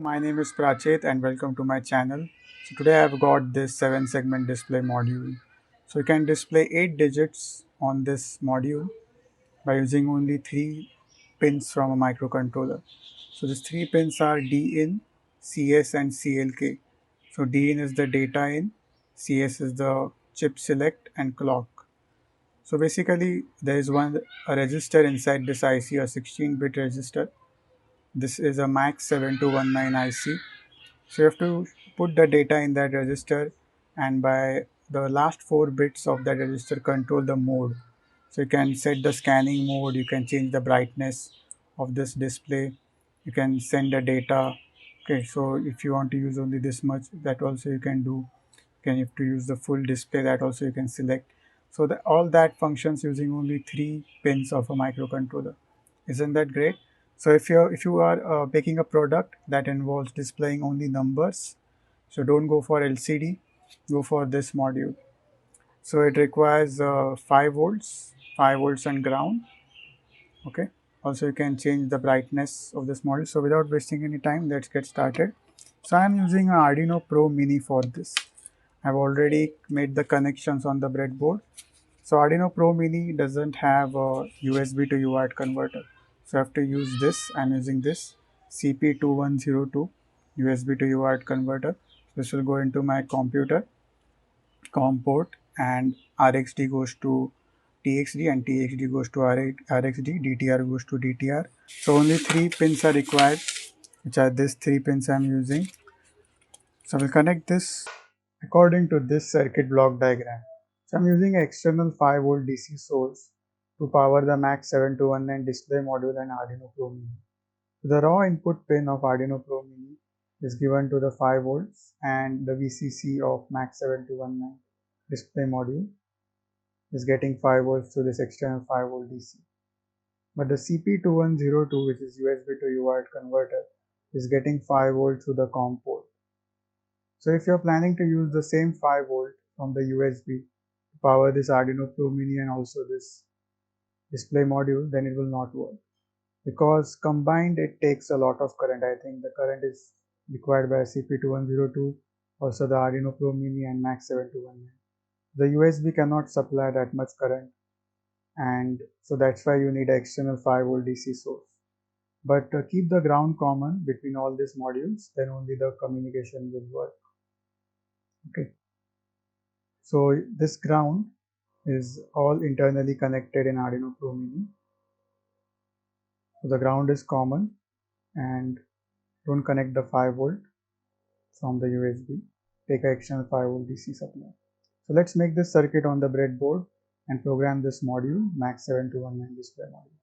My name is Pracheth and welcome to my channel. So today I have got this 7 segment display module. So you can display 8 digits on this module by using only 3 pins from a microcontroller. So these 3 pins are D in, CS and CLK. So D in is the data in, CS is the chip select and clock. So basically there is a register inside this IC, a 16-bit register. This is a MAX7219 IC. So you have to put the data in that register, and by the last 4 bits of that register control the mode. So you can set the scanning mode, you can change the brightness of this display, you can send the data. Okay, so if you want to use only this much, that also you can do. You can have to use the full display, that also you can select. So all that functions using only 3 pins of a microcontroller. Isn't that great? So if you are making a product that involves displaying only numbers, so don't go for LCD, go for this module. So it requires 5 volts, 5 volts and ground. Okay. Also you can change the brightness of this module. So without wasting any time, let's get started. So I am using an Arduino Pro Mini for this. I've already made the connections on the breadboard. So Arduino Pro Mini doesn't have a USB to UART converter. So I have to use this. I'm using this CP2102 USB to UART converter. This will go into my computer COM port, and RxD goes to TXD and TXD goes to RxD, DTR goes to DTR. So only 3 pins are required, which are these 3 pins I'm using. So I will connect this according to this circuit block diagram. So I'm using an external 5 volt DC source to power the MAX7219 display module and Arduino Pro Mini. The raw input pin of Arduino Pro Mini is given to the 5 volts, and the VCC of MAX7219 display module is getting 5 volts to this external 5 volt DC. But the CP2102, which is USB to UART converter, is getting 5 volts to the COM port. So if you're planning to use the same 5 volt from the USB to power this Arduino Pro Mini and also this display module, then it will not work, because combined it takes a lot of current. I think the current is required by CP2102, also the Arduino Pro Mini and MAX7219. The USB cannot supply that much current, and so that's why you need an external 5 volt DC source. But keep the ground common between all these modules, then only the communication will work. Okay, so this ground is all internally connected in Arduino Pro Mini. So the ground is common, and don't connect the 5 volt from the USB. Take an external 5 volt DC supply. So let's make this circuit on the breadboard and program this module, MAX7219 display module.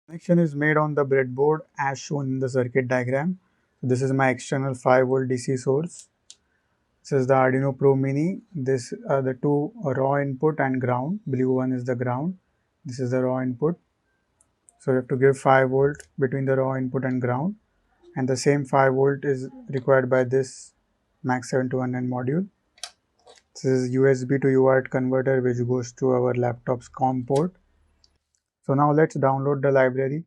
Connection is made on the breadboard as shown in the circuit diagram. This is my external 5 volt DC source. This is the Arduino Pro Mini. This are the two raw input and ground. Blue one is the ground. This is the raw input. So you have to give 5 volt between the raw input and ground, and the same 5 volt is required by this MAX7219 module. This is USB to UART converter, which goes to our laptop's COM port. So now let's download the library.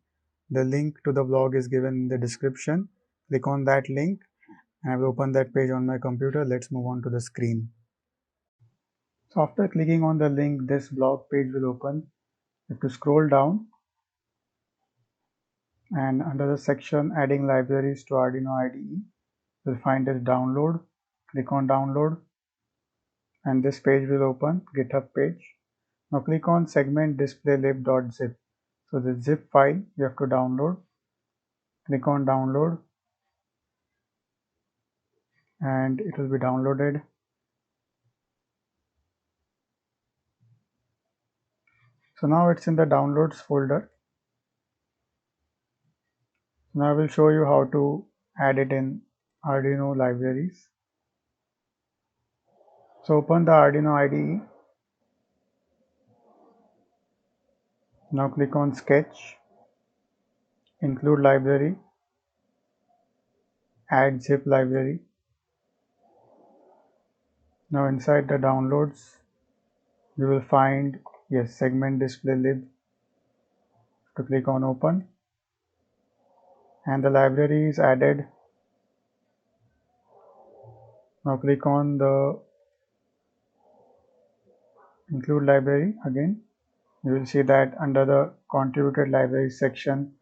The link to the blog is given in the description. Click on that link and I will open that page on my computer. Let's move on to the screen. So after clicking on the link, this blog page will open. You have to scroll down, and under the section adding libraries to Arduino IDE, you'll find this download. Click on download and this page will open, GitHub page. Now click on segment displaylib.zip. So the zip file you have to download. Click on download and it will be downloaded. So now it's in the downloads folder. Now I will show you how to add it in Arduino libraries. So open the Arduino IDE. Now click on sketch, include library, add zip library. Now inside the downloads you will find segment display lib. To click on open and the library is added. Now click on the include library again. You will see that under the contributed libraries section,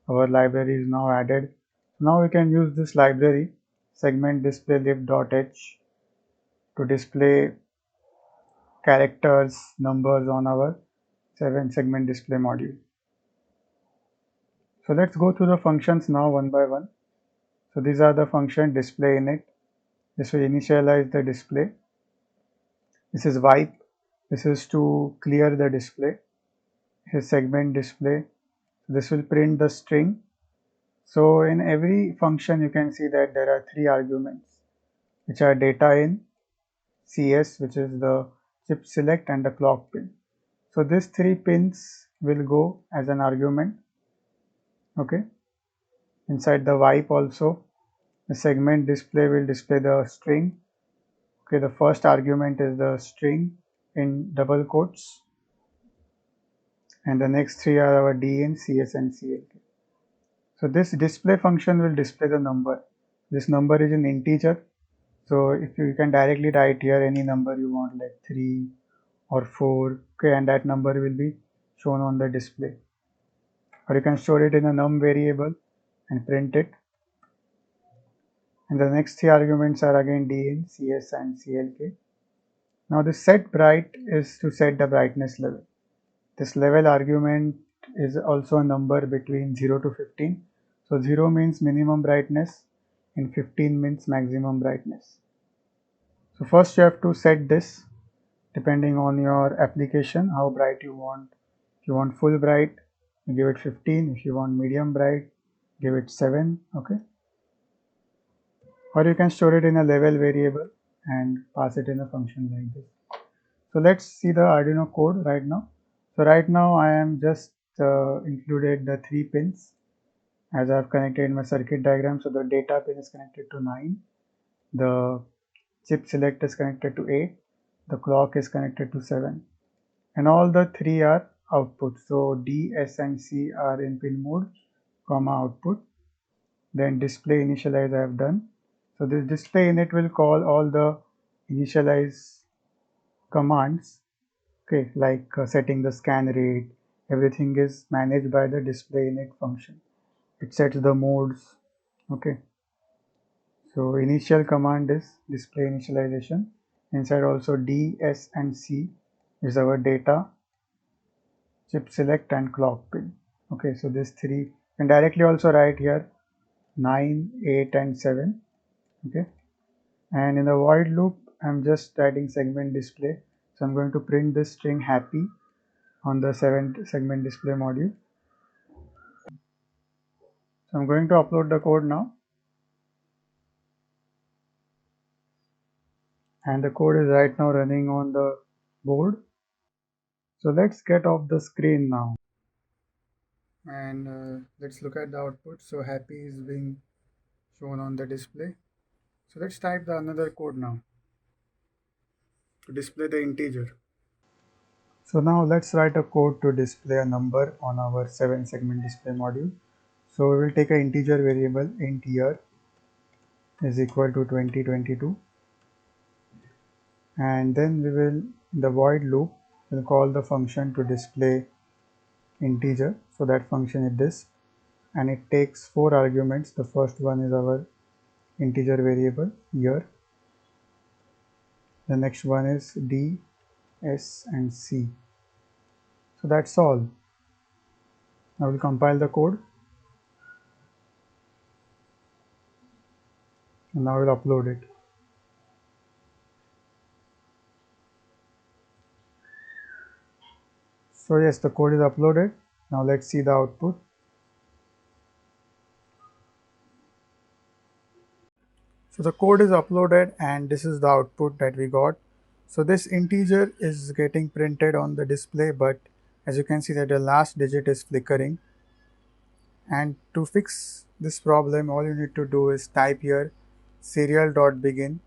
our library is now added. Now we can use this library segment display lib.h to display characters, numbers on our 7 segment display module. So let's go through the functions now one by one. So these are the function display init. This will initialize the display. This is wipe. This is to clear the display. This is segment display. This will print the string. So in every function you can see that there are 3 arguments, which are data in, CS, which is the chip select, and the clock pin. So these 3 pins will go as an argument. Okay. Inside the wipe also, the segment display will display the string. Okay, the first argument is the string in double quotes, and the next 3 are our D in, CS, and CLK. So this display function will display the number. This number is an integer. So if you can directly write here any number you want, like 3 or 4, okay, and that number will be shown on the display. Or you can store it in a num variable and print it. And the next 3 arguments are again D in, CS, and CLK. Now the set bright is to set the brightness level. This level argument is also a number between 0 to 15. So 0 means minimum brightness and 15 means maximum brightness. So first you have to set this depending on your application, how bright you want. If you want full bright, you give it 15. If you want medium bright, give it 7. Okay. Or you can store it in a level variable and pass it in a function like this. So let's see the Arduino code right now. So right now I am just included the 3 pins as I have connected in my circuit diagram. So the data pin is connected to 9, the chip select is connected to 8, the clock is connected to 7, and all the 3 are output. So D, S, and C are in pin mode, comma output. Then display initialize I have done. So this display init will call all the initialize commands, okay, like setting the scan rate. Everything is managed by the display init function. It sets the modes. Okay, so initial command is display initialization. Inside also D, S, and C is our data, chip select, and clock pin. Okay, so these 3 you can directly also write here 9, 8, and 7. Okay, and in the void loop I'm just writing segment display. So I'm going to print this string happy on the 7 segment display module. So I'm going to upload the code now, and the code is right now running on the board. So let's get off the screen now, and let's look at the output. So happy is being shown on the display. So let's type the another code now to display the integer. So now let's write a code to display a number on our 7 segment display module. So we will take an integer variable int year is equal to 2022, and then we will in the void loop will call the function to display integer. So that function is this, and it takes 4 arguments. The first one is our integer variable year, the next one is D, S, and C. So that's all. I will compile the code and now I will upload it. So yes, the code is uploaded. Now let's see the output. So the code is uploaded and this is the output that we got. So this integer is getting printed on the display, but as you can see that the last digit is flickering. And to fix this problem, all you need to do is type here serial.begin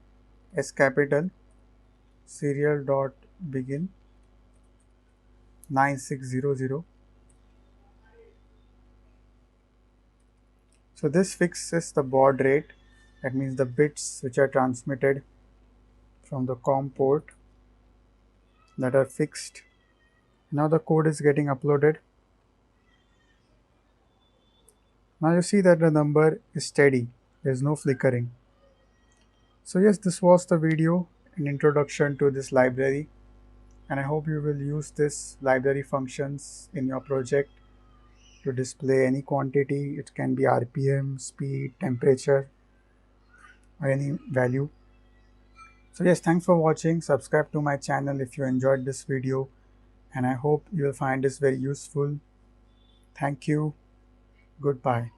as capital serial.begin 9600. So this fixes the baud rate, that means the bits which are transmitted from the COM port that are fixed. Now the code is getting uploaded. Now you see that the number is steady, there is no flickering. So yes, this was the video, an introduction to this library, and I hope you will use this library functions in your project to display any quantity. It can be RPM, speed, temperature, or any value. So yes, thanks for watching. Subscribe to my channel if you enjoyed this video, and I hope you will find this very useful. Thank you. Goodbye.